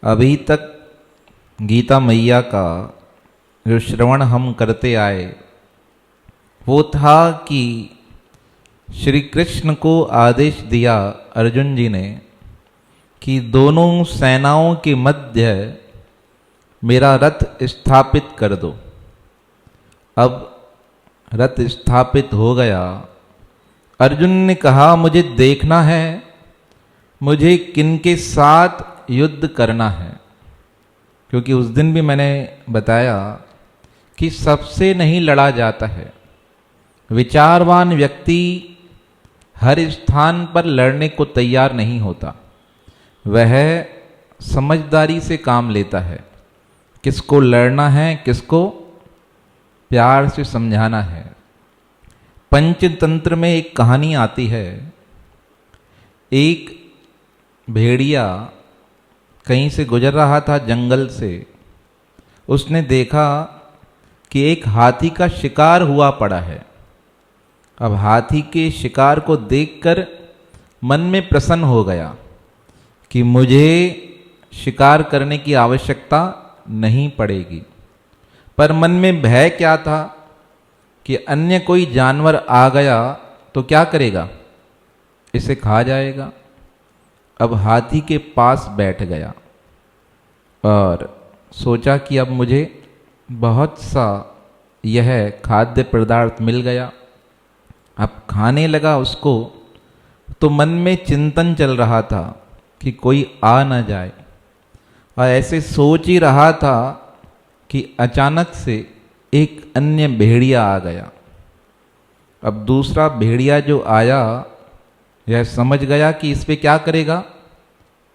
अभी तक गीता मैया का जो श्रवण हम करते आए वो था कि श्री कृष्ण को आदेश दिया अर्जुन जी ने कि दोनों सेनाओं के मध्य मेरा रथ स्थापित कर दो। अब रथ स्थापित हो गया। अर्जुन ने कहा मुझे देखना है, मुझे किनके साथ युद्ध करना है, क्योंकि उस दिन भी मैंने बताया कि सबसे नहीं लड़ा जाता है। विचारवान व्यक्ति हर स्थान पर लड़ने को तैयार नहीं होता, वह समझदारी से काम लेता है, किसको लड़ना है, किसको प्यार से समझाना है। पंचतंत्र में एक कहानी आती है। एक भेड़िया कहीं से गुजर रहा था जंगल से। उसने देखा कि एक हाथी का शिकार हुआ पड़ा है। अब हाथी के शिकार को देखकर मन में प्रसन्न हो गया कि मुझे शिकार करने की आवश्यकता नहीं पड़ेगी। पर मन में भय क्या था कि अन्य कोई जानवर आ गया तो क्या करेगा, इसे खा जाएगा। अब हाथी के पास बैठ गया और सोचा कि अब मुझे बहुत सा यह खाद्य पदार्थ मिल गया। अब खाने लगा उसको, तो मन में चिंतन चल रहा था कि कोई आ न जाए, और ऐसे सोच ही रहा था कि अचानक से एक अन्य भेड़िया आ गया। अब दूसरा भेड़िया जो आया यह समझ गया कि इस पे क्या करेगा,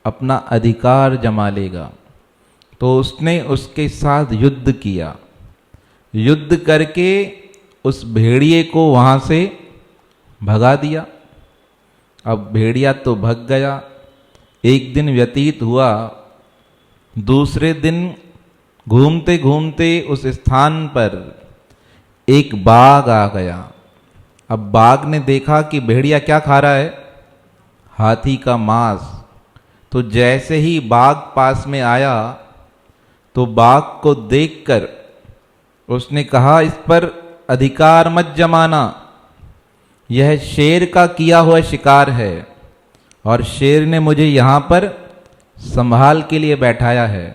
अपना अधिकार जमा लेगा। तो उसने उसके साथ युद्ध किया। युद्ध करके उस भेड़िए को वहाँ से भगा दिया। अब भेड़िया तो भग गया। एक दिन व्यतीत हुआ। दूसरे दिन घूमते घूमते उस स्थान पर एक बाघ आ गया। अब बाघ ने देखा कि भेड़िया क्या खा रहा है, हाथी का मांस। तो जैसे ही बाघ पास में आया तो बाघ को देखकर उसने कहा इस पर अधिकार मत जमाना, यह शेर का किया हुआ शिकार है और शेर ने मुझे यहाँ पर संभाल के लिए बैठाया है।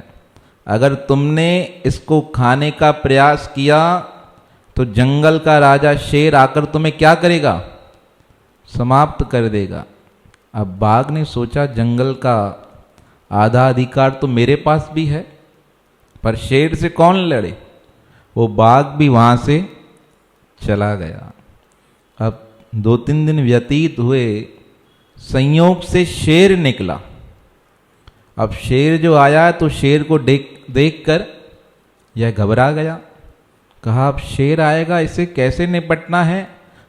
अगर तुमने इसको खाने का प्रयास किया तो जंगल का राजा शेर आकर तुम्हें क्या करेगा, समाप्त कर देगा। अब बाघ ने सोचा जंगल का आधा अधिकार तो मेरे पास भी है, पर शेर से कौन लड़े। वो बाघ भी वहाँ से चला गया। अब 2-3 दिन व्यतीत हुए। संयोग से शेर निकला। अब शेर जो आया तो शेर को देखकर यह घबरा गया। कहा अब शेर आएगा, इसे कैसे निपटना है।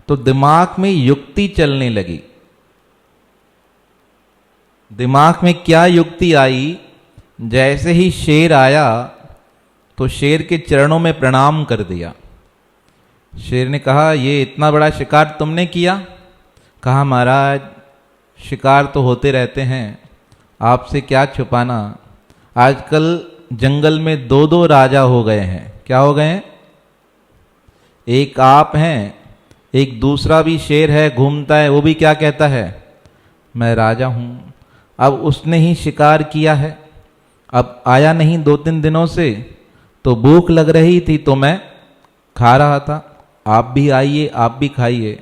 तो दिमाग में युक्ति चलने लगी। दिमाग में क्या युक्ति आई, जैसे ही शेर आया तो शेर के चरणों में प्रणाम कर दिया। शेर ने कहा ये इतना बड़ा शिकार तुमने किया। कहा महाराज शिकार तो होते रहते हैं, आपसे क्या छुपाना। आजकल जंगल में 2-2 राजा हो गए हैं। क्या हो गए हैं, एक आप हैं, एक दूसरा भी शेर है घूमता है, वो भी क्या कहता है, मैं राजा हूँ। अब उसने ही शिकार किया है, अब आया नहीं 2-3 दिनों से, तो भूख लग रही थी तो मैं खा रहा था, आप भी आइए आप भी खाइए।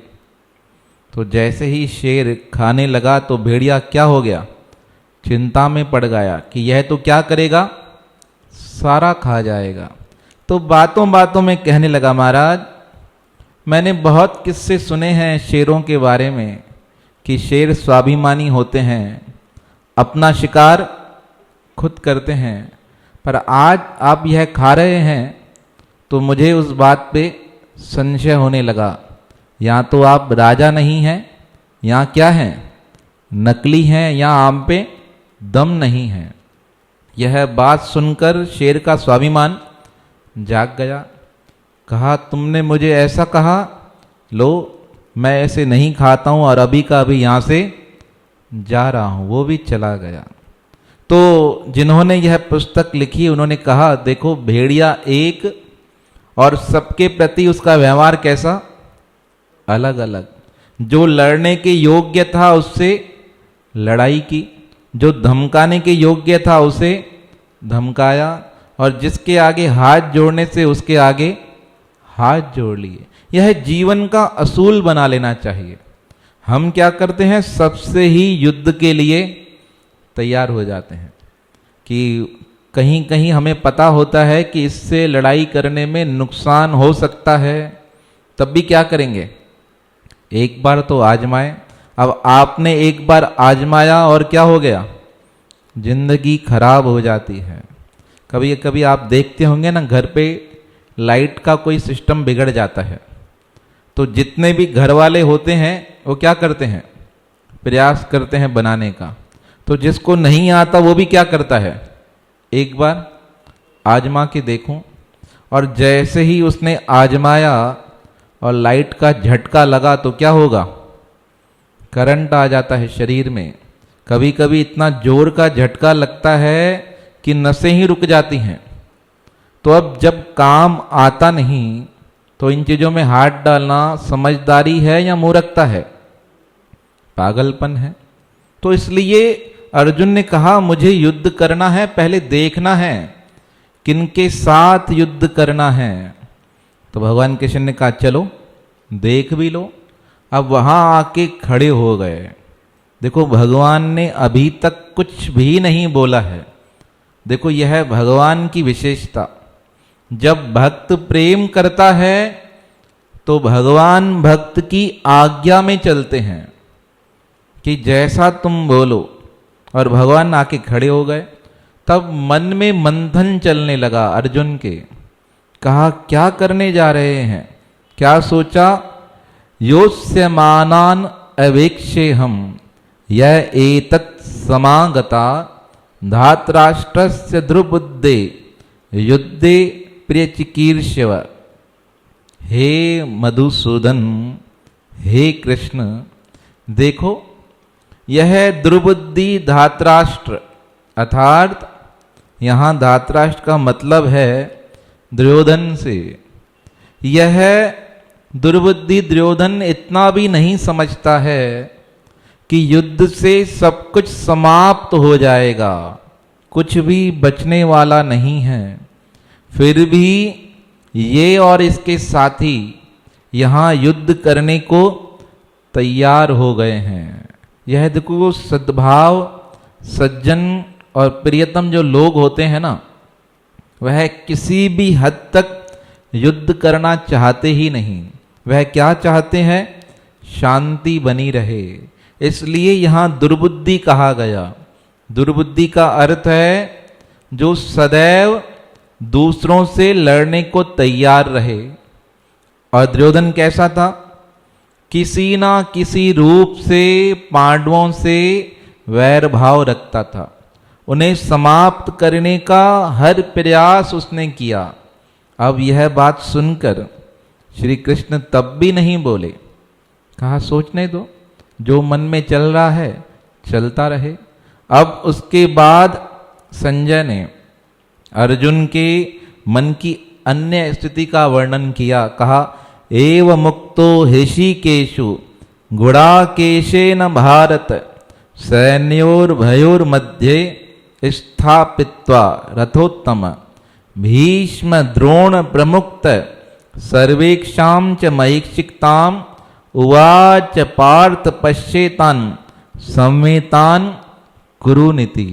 तो जैसे ही शेर खाने लगा तो भेड़िया क्या हो गया, चिंता में पड़ गया कि यह तो क्या करेगा, सारा खा जाएगा। तो बातों बातों में कहने लगा महाराज मैंने बहुत किस्से सुने हैं शेरों के बारे में कि शेर स्वाभिमानी होते हैं, अपना शिकार खुद करते हैं, पर आज आप यह खा रहे हैं तो मुझे उस बात पे संशय होने लगा। यहाँ तो आप राजा नहीं हैं, यहाँ क्या हैं, नकली हैं, यहाँ आम पे दम नहीं है। यह बात सुनकर शेर का स्वाभिमान जाग गया। कहा तुमने मुझे ऐसा कहा, लो मैं ऐसे नहीं खाता हूँ और अभी का अभी यहाँ से जा रहा हूँ। वो भी चला गया। तो जिन्होंने यह पुस्तक लिखी उन्होंने कहा देखो भेड़िया एक और सबके प्रति उसका व्यवहार कैसा, अलग अलग। जो लड़ने के योग्य था उससे लड़ाई की, जो धमकाने के योग्य था उसे धमकाया, और जिसके आगे हाथ जोड़ने से उसके आगे हाथ जोड़ लिए। यह जीवन का असूल बना लेना चाहिए। हम क्या करते हैं, सबसे ही युद्ध के लिए तैयार हो जाते हैं कि कहीं कहीं हमें पता होता है कि इससे लड़ाई करने में नुकसान हो सकता है, तब भी क्या करेंगे, एक बार तो आजमाए। अब आपने एक बार आजमाया और क्या हो गया, जिंदगी खराब हो जाती है। कभी कभी आप देखते होंगे ना, घर पे लाइट का कोई सिस्टम बिगड़ जाता है तो जितने भी घर वाले होते हैं वो क्या करते हैं, प्रयास करते हैं बनाने का। तो जिसको नहीं आता वो भी क्या करता है, एक बार आजमा के देखूं। और जैसे ही उसने आजमाया और लाइट का झटका लगा तो क्या होगा, करंट आ जाता है शरीर में। कभी कभी इतना जोर का झटका लगता है कि नसें ही रुक जाती हैं। तो अब जब काम आता नहीं तो इन चीजों में हाथ डालना समझदारी है या मूर्खता है, पागलपन है। तो इसलिए अर्जुन ने कहा मुझे युद्ध करना है, पहले देखना है किनके साथ युद्ध करना है। तो भगवान कृष्ण ने कहा चलो देख भी लो। अब वहां आके खड़े हो गए। देखो भगवान ने अभी तक कुछ भी नहीं बोला है। देखो यह भगवान की विशेषता, जब भक्त प्रेम करता है तो भगवान भक्त की आज्ञा में चलते हैं कि जैसा तुम बोलो। और भगवान आके खड़े हो गए। तब मन में मंथन चलने लगा अर्जुन के। कहा क्या करने जा रहे हैं, क्या सोचा, योत्स्यमानान अवेक्षे हम यह एतत् समागता धातराष्ट्रस्य ध्रुवबुद्धे युद्धे प्रियचिकीर्षव। हे मधुसूदन, हे कृष्ण, देखो यह दुर्बुद्धि धातराष्ट्र, अर्थात यहां धातराष्ट्र का मतलब है दुर्योधन से। यह दुर्बुद्धि दुर्योधन इतना भी नहीं समझता है कि युद्ध से सब कुछ समाप्त हो जाएगा, कुछ भी बचने वाला नहीं है। फिर भी ये और इसके साथी यहां युद्ध करने को तैयार हो गए हैं। यह देखो सद्भाव, सज्जन और प्रियतम जो लोग होते हैं ना, वह किसी भी हद तक युद्ध करना चाहते ही नहीं। वह क्या चाहते हैं, शांति बनी रहे। इसलिए यहां दुर्बुद्धि कहा गया। दुर्बुद्धि का अर्थ है जो सदैव दूसरों से लड़ने को तैयार रहे। और दुर्योधन कैसा था, किसी ना किसी रूप से पांडवों से वैर भाव रखता था। उन्हें समाप्त करने का हर प्रयास उसने किया। अब यह बात सुनकर श्री कृष्ण तब भी नहीं बोले। कहा सोचने दो, जो मन में चल रहा है चलता रहे। अब उसके बाद संजय ने अर्जुन के मन की अन्य स्थिति का वर्णन किया। कहा एव मुक्तो ऋषिकेशु गुडाकेशेन भारत सैन्योर्भयोर्मध्ये स्थापित्वा रथोत्तम भीष्म द्रोण प्रमुक्त सर्वेक्षां च महीक्षिताम् उवाच पार्थ पश्येतान् संवेतान् कुरुनीति।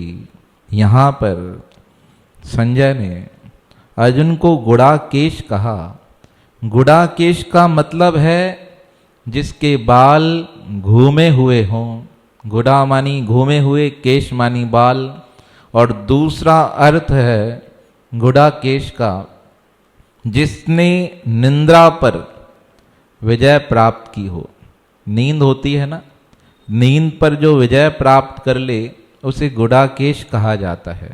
यहाँ पर संजय ने अर्जुन को गुडाकेश कहा। गुडाकेश का मतलब है जिसके बाल घूमे हुए हों। गुडा मानी घूमे हुए, केश मानी बाल। और दूसरा अर्थ है गुडाकेश का जिसने निंद्रा पर विजय प्राप्त की हो। नींद होती है ना, नींद पर जो विजय प्राप्त कर ले उसे गुडाकेश कहा जाता है।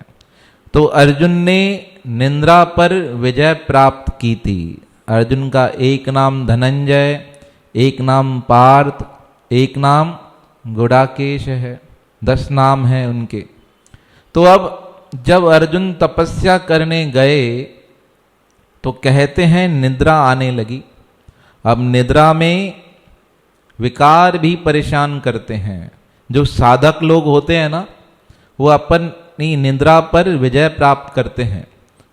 तो अर्जुन ने निंद्रा पर विजय प्राप्त की थी। अर्जुन का एक नाम धनंजय, एक नाम पार्थ, एक नाम गुडाकेश है। 10 नाम हैं उनके। तो अब जब अर्जुन तपस्या करने गए तो कहते हैं निद्रा आने लगी। अब निद्रा में विकार भी परेशान करते हैं। जो साधक लोग होते हैं ना, वो अपनी निद्रा पर विजय प्राप्त करते हैं।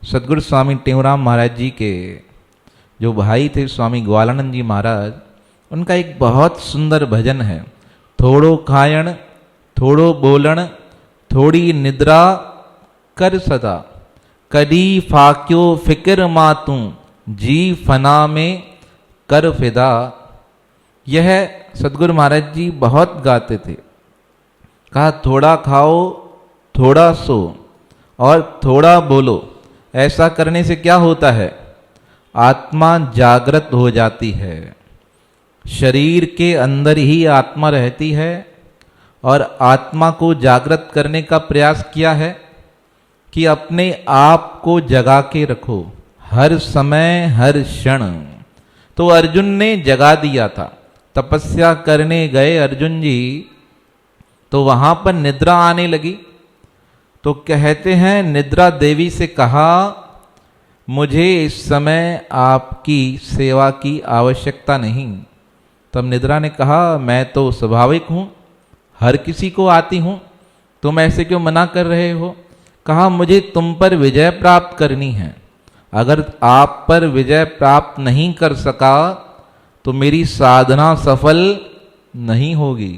सद्गुरु स्वामी टेऊराम महाराज जी के जो भाई थे स्वामी ग्वालानंद जी महाराज, उनका एक बहुत सुंदर भजन है, थोड़ो खायण थोड़ो बोलण थोड़ी निद्रा कर सदा, कदी फाक्यो फिक्र मातू जी फना में कर फिदा। यह सद्गुरु महाराज जी बहुत गाते थे। कहा थोड़ा खाओ थोड़ा सो और थोड़ा बोलो। ऐसा करने से क्या होता है? आत्मा जागृत हो जाती है। शरीर के अंदर ही आत्मा रहती है और आत्मा को जागृत करने का प्रयास किया है कि अपने आप को जगा के रखो हर समय हर क्षण। तो अर्जुन ने जगा दिया था। तपस्या करने गए अर्जुन जी, तो वहां पर निद्रा आने लगी। तो कहते हैं निद्रा देवी से कहा, मुझे इस समय आपकी सेवा की आवश्यकता नहीं। तब निद्रा ने कहा, मैं तो स्वाभाविक हूं, हर किसी को आती हूं, तुम ऐसे क्यों मना कर रहे हो? कहा मुझे तुम पर विजय प्राप्त करनी है। अगर आप पर विजय प्राप्त नहीं कर सका तो मेरी साधना सफल नहीं होगी।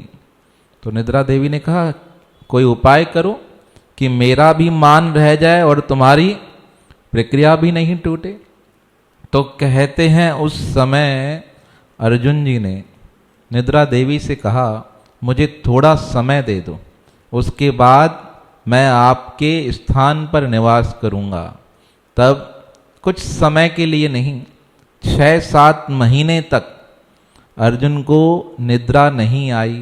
तो निद्रा देवी ने कहा कोई उपाय करो कि मेरा भी मान रह जाए और तुम्हारी प्रक्रिया भी नहीं टूटे। तो कहते हैं उस समय अर्जुन जी ने निद्रा देवी से कहा, मुझे थोड़ा समय दे दो, उसके बाद मैं आपके स्थान पर निवास करूंगा। तब कुछ समय के लिए नहीं, 6-7 महीने तक अर्जुन को निद्रा नहीं आई।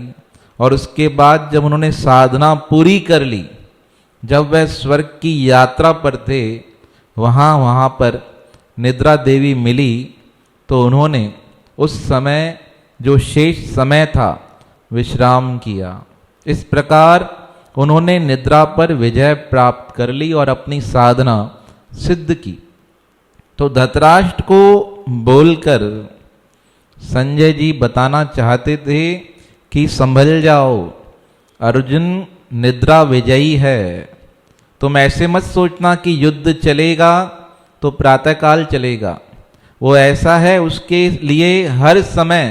और उसके बाद जब उन्होंने साधना पूरी कर ली, जब वह स्वर्ग की यात्रा पर थे, वहाँ पर निद्रा देवी मिली, तो उन्होंने उस समय जो शेष समय था विश्राम किया। इस प्रकार उन्होंने निद्रा पर विजय प्राप्त कर ली और अपनी साधना सिद्ध की। तो धृतराष्ट्र को बोलकर संजय जी बताना चाहते थे कि संभल जाओ, अर्जुन निद्रा विजयी है। तुम ऐसे मत सोचना कि युद्ध चलेगा तो प्रातःकाल चलेगा। वो ऐसा है, उसके लिए हर समय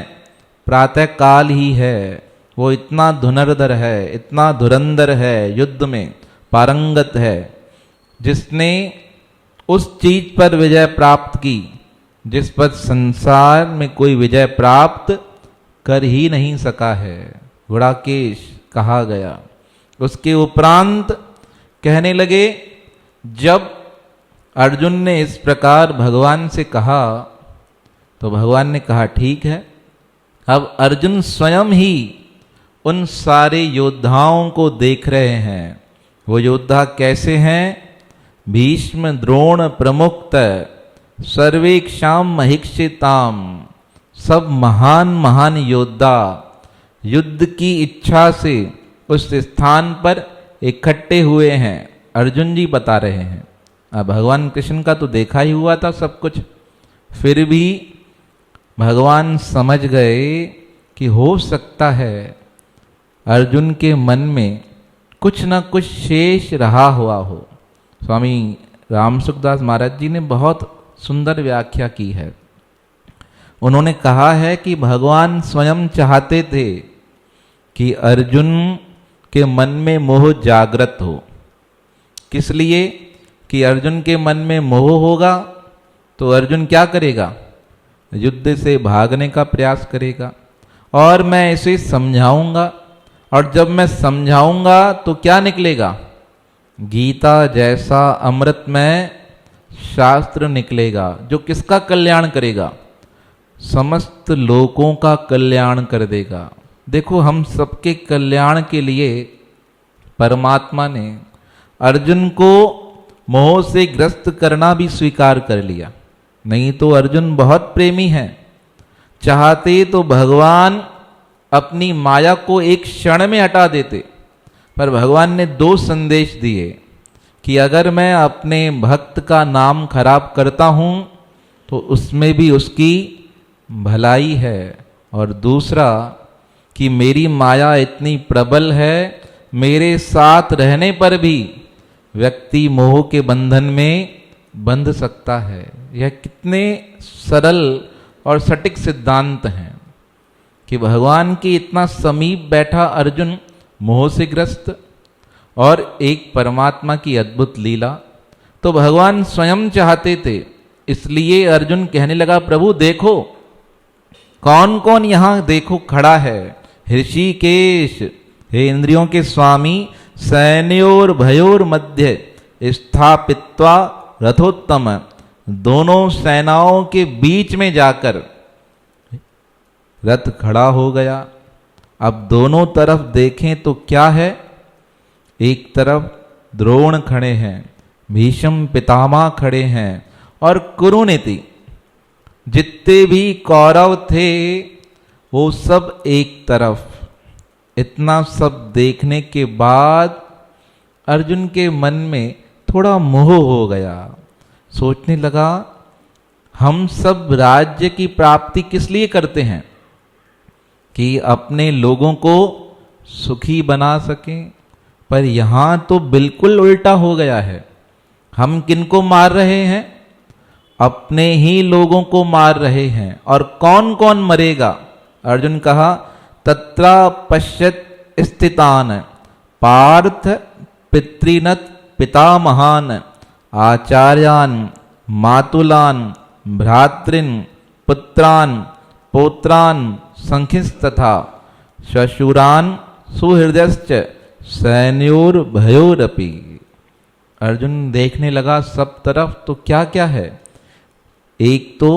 प्रातःकाल ही है। वो इतना धुरंधर है, इतना धुरंधर है, युद्ध में पारंगत है, जिसने उस चीज पर विजय प्राप्त की जिस पर संसार में कोई विजय प्राप्त कर ही नहीं सका है, गुड़ाकेश कहा गया। उसके उपरांत कहने लगे, जब अर्जुन ने इस प्रकार भगवान से कहा तो भगवान ने कहा ठीक है। अब अर्जुन स्वयं ही उन सारे योद्धाओं को देख रहे हैं। वो योद्धा कैसे हैं? भीष्म द्रोण प्रमुक्त सर्वेक्षाम महिक्षिताम, सब महान महान योद्धा युद्ध की इच्छा से उस स्थान पर इकट्ठे हुए हैं। अर्जुन जी बता रहे हैं। अब भगवान कृष्ण का तो देखा ही हुआ था सब कुछ, फिर भी भगवान समझ गए कि हो सकता है अर्जुन के मन में कुछ न कुछ शेष रहा हुआ हो। स्वामी राम सुखदास महाराज जी ने बहुत सुंदर व्याख्या की है। उन्होंने कहा है कि भगवान स्वयं चाहते थे कि अर्जुन के मन में मोह जागृत हो। किस लिए? कि अर्जुन के मन में मोह होगा तो अर्जुन क्या करेगा? युद्ध से भागने का प्रयास करेगा। और मैं इसे समझाऊंगा, और जब मैं समझाऊंगा तो क्या निकलेगा? गीता जैसा अमृतमय शास्त्र निकलेगा, जो किसका कल्याण करेगा? समस्त लोगों का कल्याण कर देगा। देखो, हम सबके कल्याण के लिए परमात्मा ने अर्जुन को मोह से ग्रस्त करना भी स्वीकार कर लिया। नहीं तो अर्जुन बहुत प्रेमी है, चाहते तो भगवान अपनी माया को एक क्षण में हटा देते, पर भगवान ने दो संदेश दिए कि अगर मैं अपने भक्त का नाम खराब करता हूं तो उसमें भी उसकी भलाई है, और दूसरा कि मेरी माया इतनी प्रबल है, मेरे साथ रहने पर भी व्यक्ति मोह के बंधन में बंध सकता है। यह कितने सरल और सटीक सिद्धांत हैं कि भगवान के इतना समीप बैठा अर्जुन मोह से ग्रस्त, और एक परमात्मा की अद्भुत लीला। तो भगवान स्वयं चाहते थे, इसलिए अर्जुन कहने लगा, प्रभु देखो कौन कौन यहां देखो खड़ा है। ऋषिकेश, हे इंद्रियों के स्वामी, सैन्योर भयोर मध्य स्थापित्वा रथोत्तम, दोनों सेनाओं के बीच में जाकर रथ खड़ा हो गया। अब दोनों तरफ देखें तो क्या है, एक तरफ द्रोण खड़े हैं, भीष्म पितामह खड़े हैं, और कुरुनीति जितने भी कौरव थे वो सब एक तरफ। इतना सब देखने के बाद अर्जुन के मन में थोड़ा मोह हो गया। सोचने लगा, हम सब राज्य की प्राप्ति किस लिए करते हैं, कि अपने लोगों को सुखी बना सकें, पर यहां तो बिल्कुल उल्टा हो गया है। हम किनको मार रहे हैं, अपने ही लोगों को मार रहे हैं। और कौन कौन मरेगा, अर्जुन कहा, तत्रा पश्यत स्थितान पार्थ पितृनत पितामहान आचार्यान मातुलान भ्रातृन पुत्रान पौत्रान संखिस्तथा श्वशुरान सुहृदयश्च सैन्योर भयोरपि। अर्जुन देखने लगा सब तरफ तो क्या क्या है। एक तो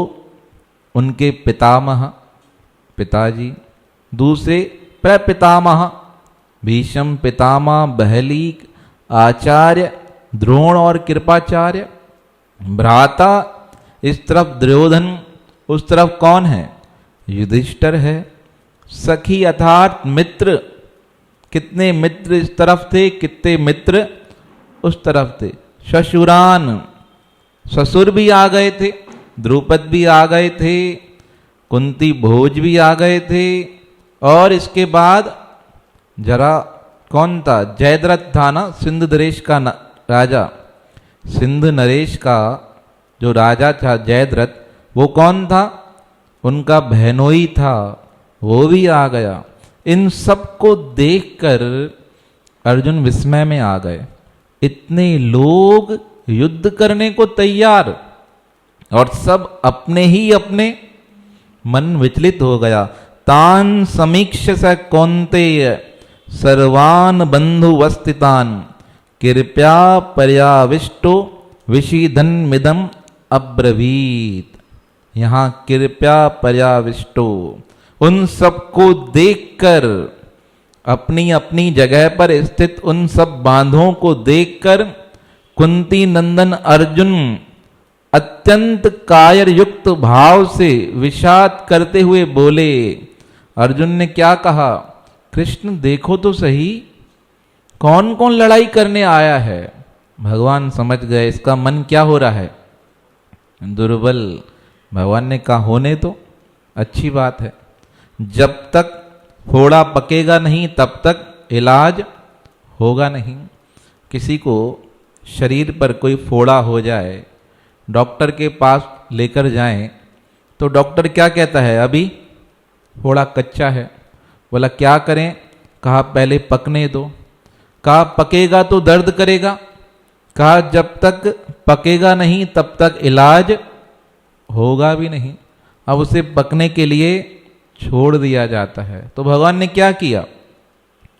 उनके पितामह पिताजी, दूसरे प्रपितामह भीष्म पितामह, बहलीक, आचार्य द्रोण और कृपाचार्य, भ्राता इस तरफ दुर्योधन, उस तरफ कौन है, युधिष्ठिर है। सखी अर्थात मित्र, कितने मित्र इस तरफ थे, कितने मित्र उस तरफ थे। ससुरान, ससुर भी आ गए थे, द्रुपद भी आ गए थे, कुंती भोज भी आ गए थे, और इसके बाद जरा कौन था, जयद्रथ था ना, सिंध नरेश का राजा, सिंध नरेश का जो राजा था जयद्रथ, वो कौन था, उनका बहनोई था, वो भी आ गया। इन सबको देखकर अर्जुन विस्मय में आ गए। इतने लोग युद्ध करने को तैयार, और सब अपने ही अपने। मन विचलित हो गया। तान समीक्ष स कौन्तेय सर्वान बंधुवस्थितान कृपया पर्याविष्टो विषीदन मिदम अब्रवीत। यहाँ कृपया पर्याविष्टो, उन सबको देखकर, अपनी अपनी जगह पर स्थित उन सब बांधों को देखकर कुंती नंदन अर्जुन अत्यंत कायर युक्त भाव से विषाद करते हुए बोले। अर्जुन ने क्या कहा, कृष्ण देखो तो सही, कौन कौन लड़ाई करने आया है। भगवान समझ गए इसका मन क्या हो रहा है, दुर्बल। भगवान ने कहा होने तो अच्छी बात है, जब तक फोड़ा पकेगा नहीं तब तक इलाज होगा नहीं। किसी को शरीर पर कोई फोड़ा हो जाए, डॉक्टर के पास लेकर जाएं तो डॉक्टर क्या कहता है, अभी फोड़ा कच्चा है। बोला क्या करें, कहा पहले पकने दो। कहा पकेगा तो दर्द करेगा, कहा जब तक पकेगा नहीं तब तक इलाज होगा भी नहीं। अब उसे पकने के लिए छोड़ दिया जाता है। तो भगवान ने क्या किया,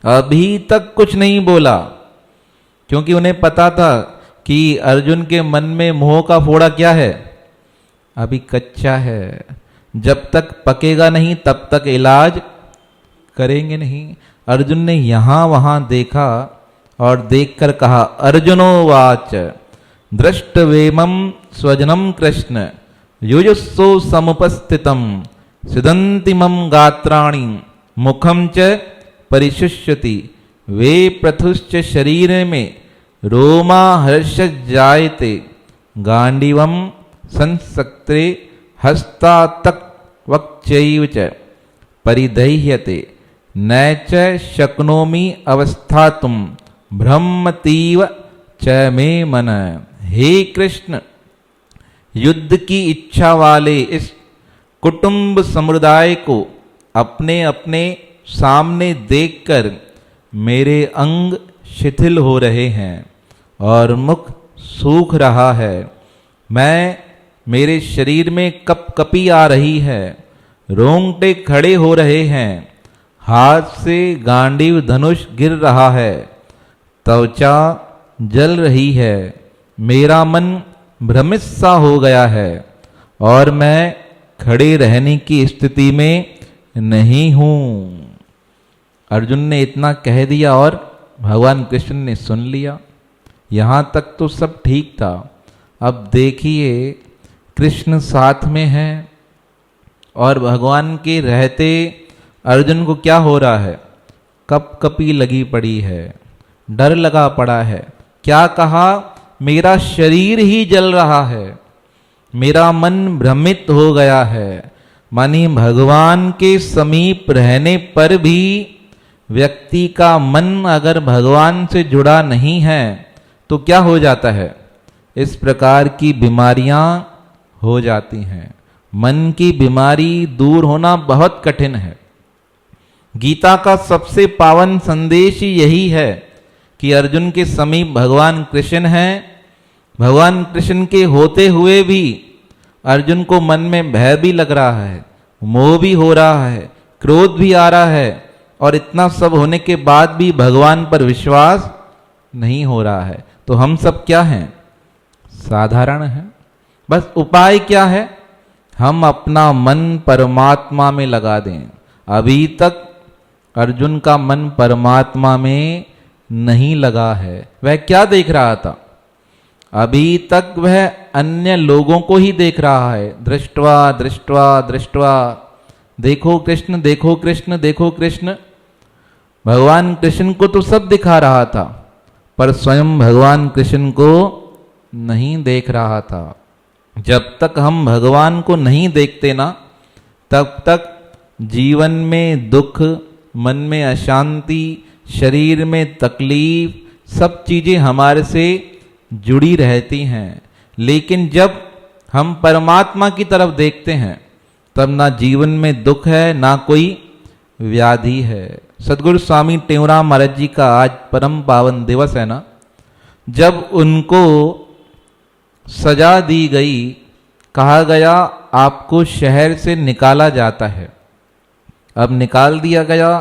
अभी तक कुछ नहीं बोला, क्योंकि उन्हें पता था कि अर्जुन के मन में मोह का फोड़ा क्या है, अभी कच्चा है। जब तक पकेगा नहीं तब तक इलाज करेंगे नहीं। अर्जुन ने यहां वहां देखा और देखकर कहा, अर्जुनो वाच दृष्टवेमं स्वजनम कृष्ण युयुस्सो समुपस्थितम सिदंतिमं गात्राणि मुखम च परिशुष्यति वे प्रथुश्च शरीर में रोमा हर्ष जायते गांडीवम संसक्ते हस्ता तक वक्चैव च परिदह्यते न च शक्नोमि अवस्थातुम ब्रह्मतीव च मे मन। हे कृष्ण, युद्ध की इच्छा वाले इस कुटुंब समुदाय को अपने अपने सामने देखकर मेरे अंग शिथिल हो रहे हैं और मुख सूख रहा है। मेरे शरीर में कपकपी आ रही है, रोंगटे खड़े हो रहे हैं, हाथ से गांडीव धनुष गिर रहा है, त्वचा जल रही है, मेरा मन भ्रमित सा हो गया है और मैं खड़े रहने की स्थिति में नहीं हूं। अर्जुन ने इतना कह दिया और भगवान कृष्ण ने सुन लिया। यहां तक तो सब ठीक था। अब देखिए, कृष्ण साथ में हैं और भगवान के रहते अर्जुन को क्या हो रहा है? कपकपी लगी पड़ी है, डर लगा पड़ा है। क्या कहा? मेरा शरीर ही जल रहा है, मेरा मन भ्रमित हो गया है। मानी भगवान के समीप रहने पर भी व्यक्ति का मन अगर भगवान से जुड़ा नहीं है तो क्या हो जाता है? इस प्रकार की बीमारियां हो जाती हैं। मन की बीमारी दूर होना बहुत कठिन है। गीता का सबसे पावन संदेश ही यही है कि अर्जुन के समीप भगवान कृष्ण हैं। भगवान कृष्ण के होते हुए भी अर्जुन को मन में भय भी लग रहा है, मोह भी हो रहा है, क्रोध भी आ रहा है और इतना सब होने के बाद भी भगवान पर विश्वास नहीं हो रहा है। तो हम सब क्या हैं? साधारण हैं। बस उपाय क्या है? हम अपना मन परमात्मा में लगा दें। अभी तक अर्जुन का मन परमात्मा में नहीं लगा है। वह क्या देख रहा था? अभी तक वह अन्य लोगों को ही देख रहा है। दृष्टवा दृष्टवा दृष्टवा, देखो कृष्ण, देखो कृष्ण, देखो कृष्ण। भगवान कृष्ण को तो सब दिखा रहा था, पर स्वयं भगवान कृष्ण को नहीं देख रहा था। जब तक हम भगवान को नहीं देखते ना, तब तक जीवन में दुख, मन में अशांति, शरीर में तकलीफ, सब चीजें हमारे से जुड़ी रहती हैं। लेकिन जब हम परमात्मा की तरफ देखते हैं, तब ना जीवन में दुख है, ना कोई व्याधि है। सदगुरु स्वामी टेवराम महाराज जी का आज परम पावन दिवस है ना। जब उनको सजा दी गई, कहा गया आपको शहर से निकाला जाता है। अब निकाल दिया गया,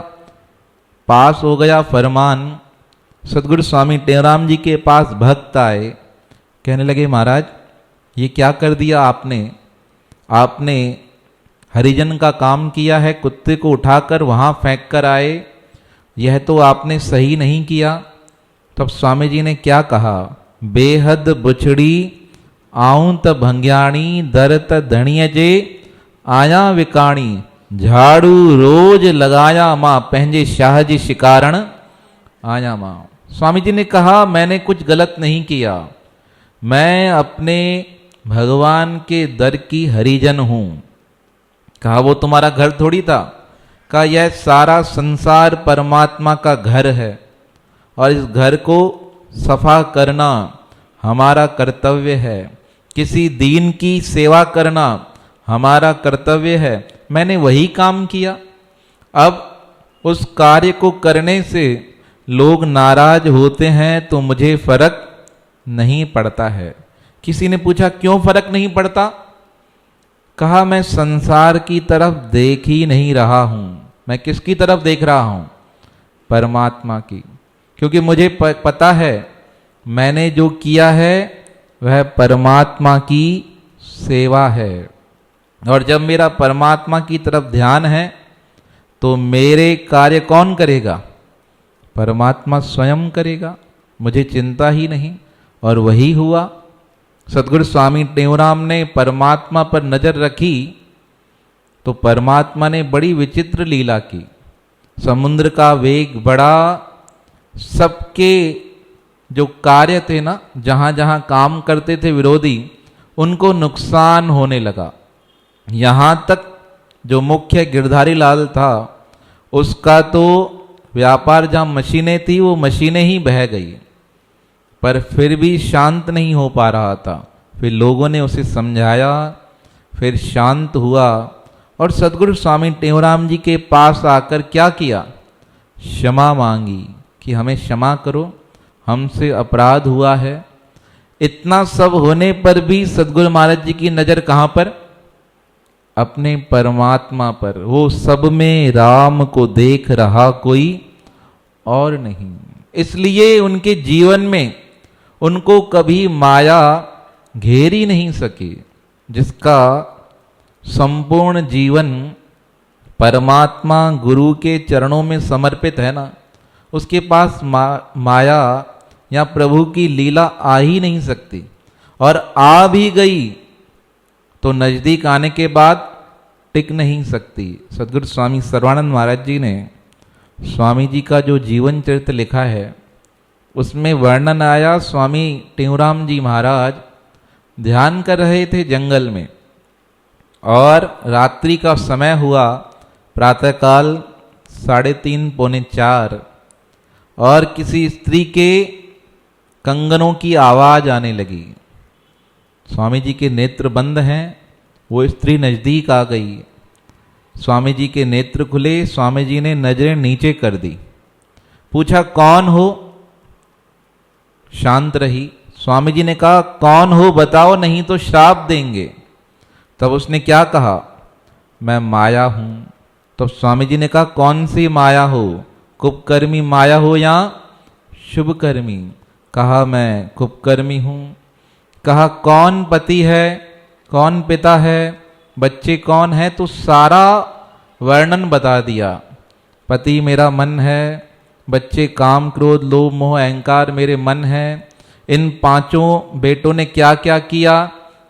पास हो गया फरमान। सदगुरु स्वामी टेवराम जी के पास भक्त आए, कहने लगे महाराज ये क्या कर दिया आपने? आपने हरिजन का काम किया है, कुत्ते को उठाकर वहां फेंक कर आए, यह तो आपने सही नहीं किया। तब स्वामी जी ने क्या कहा? बेहद बुछड़ी आऊं त भंग्याणी दरत धणिय जे आया विकाणी, झाड़ू रोज लगाया मां पंहिंजे शाह जी शिकारण आया मां। स्वामी जी ने कहा मैंने कुछ गलत नहीं किया, मैं अपने भगवान के दर की हरिजन हूं। कहा वो तुम्हारा घर थोड़ी था। कहा यह सारा संसार परमात्मा का घर है और इस घर को सफा करना हमारा कर्तव्य है। किसी दीन की सेवा करना हमारा कर्तव्य है। मैंने वही काम किया। अब उस कार्य को करने से लोग नाराज होते हैं तो मुझे फर्क नहीं पड़ता है। किसी ने पूछा क्यों फर्क नहीं पड़ता? कहा मैं संसार की तरफ देख ही नहीं रहा हूं। मैं किसकी तरफ देख रहा हूं? परमात्मा की। क्योंकि मुझे पता है मैंने जो किया है वह परमात्मा की सेवा है। और जब मेरा परमात्मा की तरफ ध्यान है तो मेरे कार्य कौन करेगा? परमात्मा स्वयं करेगा, मुझे चिंता ही नहीं। और वही हुआ। सदगुरु स्वामी टेवराम ने परमात्मा पर नजर रखी तो परमात्मा ने बड़ी विचित्र लीला की। समुद्र का वेग बढ़ा सबके जो कार्य थे ना, जहाँ जहाँ काम करते थे विरोधी, उनको नुकसान होने लगा। यहाँ तक जो मुख्य गिरधारी लाल था उसका तो व्यापार, जहाँ मशीनें थी वो मशीनें ही बह गई, पर फिर भी शांत नहीं हो पा रहा था। फिर लोगों ने उसे समझाया, फिर शांत हुआ और सद्गुरु स्वामी टेऊराम जी के पास आकर क्या किया, क्षमा मांगी कि हमें क्षमा करो, हमसे अपराध हुआ है। इतना सब होने पर भी सद्गुरु महाराज जी की नजर कहाँ पर, अपने परमात्मा पर। वो सब में राम को देख रहा, कोई और नहीं। इसलिए उनके जीवन में उनको कभी माया घेर ही नहीं सकी। जिसका संपूर्ण जीवन परमात्मा गुरु के चरणों में समर्पित है ना, उसके पास माया या प्रभु की लीला आ ही नहीं सकती। और आ भी गई तो नजदीक आने के बाद टिक नहीं सकती। सद्गुरु स्वामी सर्वानंद महाराज जी ने स्वामी जी का जो जीवन चरित्र लिखा है उसमें वर्णन आया, स्वामी टेऊराम जी महाराज ध्यान कर रहे थे जंगल में और रात्रि का समय हुआ, प्रातःकाल 3:30 पौने 4, और किसी स्त्री के कंगनों की आवाज आने लगी। स्वामी जी के नेत्र बंद हैं, वो स्त्री नजदीक आ गई। स्वामी जी के नेत्र खुले, स्वामी जी ने नजरें नीचे कर दी, पूछा कौन हो, शांत रही। स्वामी जी ने कहा कौन हो बताओ, नहीं तो श्राप देंगे। तब उसने क्या कहा, मैं माया हूं। तो स्वामी जी ने कहा कौन सी माया हो, कुपकर्मी माया हो या शुभकर्मी। कहा मैं कुपकर्मी हूं। कहा कौन पति है, कौन पिता है, बच्चे कौन है, तो सारा वर्णन बता दिया। पति मेरा मन है, बच्चे काम क्रोध लोभ मोह अहंकार मेरे मन है, इन 5 बेटों ने क्या क्या किया,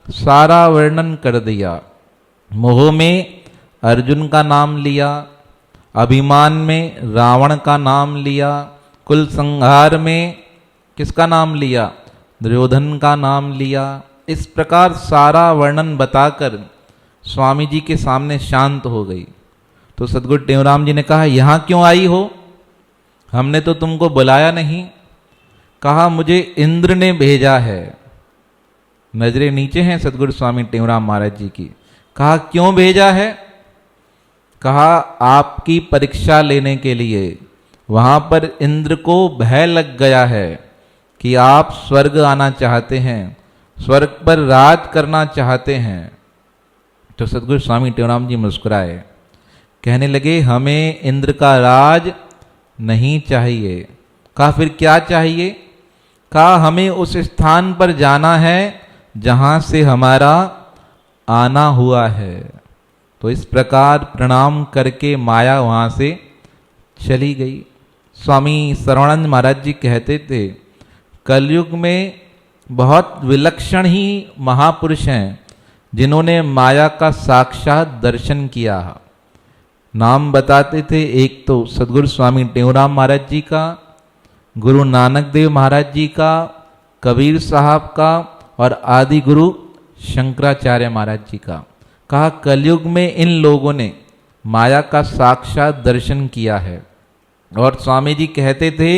सारा वर्णन कर दिया। मोह में अर्जुन का नाम लिया, अभिमान में रावण का नाम लिया, कुल संहार में किसका नाम लिया, दुर्योधन का नाम लिया। इस प्रकार सारा वर्णन बताकर स्वामी जी के सामने शांत हो गई। तो सद्गुरु टेऊराम जी ने कहा यहाँ क्यों आई हो, हमने तो तुमको बुलाया नहीं। कहा मुझे इंद्र ने भेजा है। नजरें नीचे हैं सद्गुरु स्वामी टेऊराम महाराज जी की। कहा क्यों भेजा है, कहा आपकी परीक्षा लेने के लिए। वहां पर इंद्र को भय लग गया है कि आप स्वर्ग आना चाहते हैं, स्वर्ग पर राज करना चाहते हैं। तो सद्गुरु स्वामी टेऊराम जी मुस्कुराए, कहने लगे हमें इंद्र का राज नहीं चाहिए। कहा फिर क्या चाहिए, कहा हमें उस स्थान पर जाना है जहां से हमारा आना हुआ है। तो इस प्रकार प्रणाम करके माया वहां से चली गई। स्वामी सर्वानंद महाराज जी कहते थे कलयुग में बहुत विलक्षण ही महापुरुष हैं जिन्होंने माया का साक्षात दर्शन किया। नाम बताते थे, एक तो सद्गुरु स्वामी टेऊराम महाराज जी का, गुरु नानक देव महाराज जी का, कबीर साहब का और आदि गुरु शंकराचार्य महाराज जी का। कहा कलयुग में इन लोगों ने माया का साक्षात दर्शन किया है। और स्वामी जी कहते थे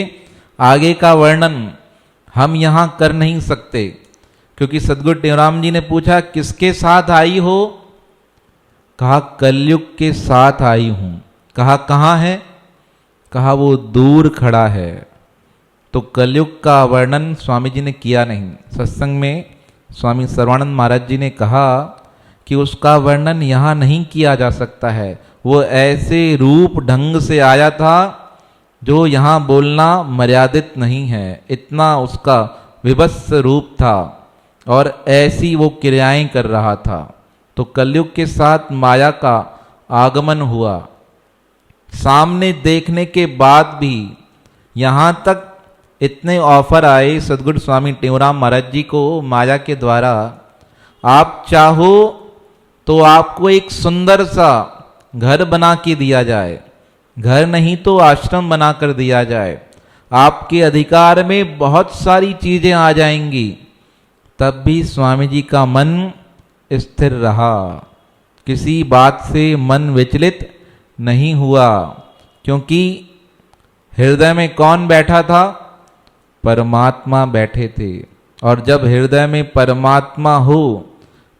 आगे का वर्णन हम यहाँ कर नहीं सकते, क्योंकि सद्गुरु टेऊराम जी ने पूछा किसके साथ आई हो, कहा कलयुग के साथ आई हूं। कहा कहाँ है, कहा वो दूर खड़ा है। तो कलयुग का वर्णन स्वामी जी ने किया नहीं। सत्संग में स्वामी सर्वानंद महाराज जी ने कहा कि उसका वर्णन यहाँ नहीं किया जा सकता है, वो ऐसे रूप ढंग से आया था जो यहाँ बोलना मर्यादित नहीं है, इतना उसका विभत्स रूप था और ऐसी वो क्रियाएं कर रहा था। तो कलयुग के साथ माया का आगमन हुआ। सामने देखने के बाद भी यहाँ तक इतने ऑफर आए सद्गुरु स्वामी टेऊराम महाराज जी को माया के द्वारा, आप चाहो तो आपको एक सुंदर सा घर बना के दिया जाए, घर नहीं तो आश्रम बना कर दिया जाए, आपके अधिकार में बहुत सारी चीजें आ जाएंगी, तब भी स्वामी जी का मन स्थिर रहा, किसी बात से मन विचलित नहीं हुआ, क्योंकि हृदय में कौन बैठा था? परमात्मा बैठे थे। और जब हृदय में परमात्मा हो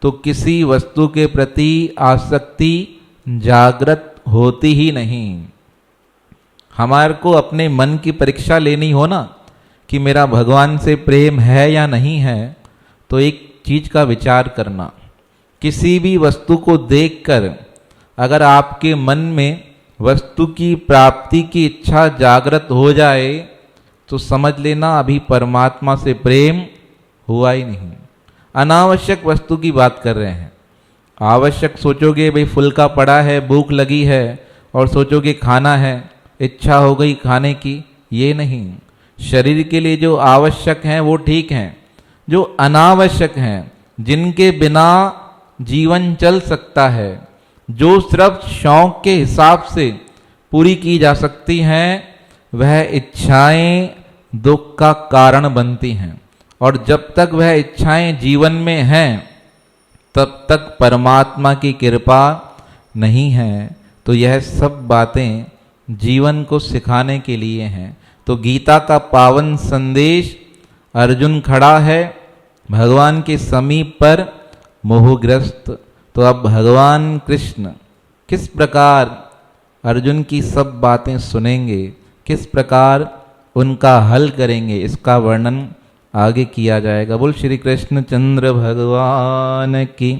तो किसी वस्तु के प्रति आसक्ति जागृत होती ही नहीं। हमारे को अपने मन की परीक्षा लेनी हो ना कि मेरा भगवान से प्रेम है या नहीं है, तो एक चीज का विचार करना, किसी भी वस्तु को देखकर अगर आपके मन में वस्तु की प्राप्ति की इच्छा जागृत हो जाए तो समझ लेना अभी परमात्मा से प्रेम हुआ ही नहीं। अनावश्यक वस्तु की बात कर रहे हैं। आवश्यक सोचोगे भाई फुल्का पड़ा है, भूख लगी है, और सोचोगे खाना है, इच्छा हो गई खाने की, ये नहीं। शरीर के लिए जो आवश्यक हैं वो ठीक हैं, जो अनावश्यक हैं, जिनके बिना जीवन चल सकता है, जो सिर्फ शौक के हिसाब से पूरी की जा सकती हैं, वह इच्छाएं दुख का कारण बनती हैं। और जब तक वह इच्छाएं जीवन में हैं तब तक परमात्मा की कृपा नहीं है। तो यह सब बातें जीवन को सिखाने के लिए हैं। तो गीता का पावन संदेश, अर्जुन खड़ा है भगवान के समीप पर मोहग्रस्त, तो अब भगवान कृष्ण किस प्रकार अर्जुन की सब बातें सुनेंगे, किस प्रकार उनका हल करेंगे, इसका वर्णन आगे किया जाएगा। बोल श्री कृष्ण चंद्र भगवान की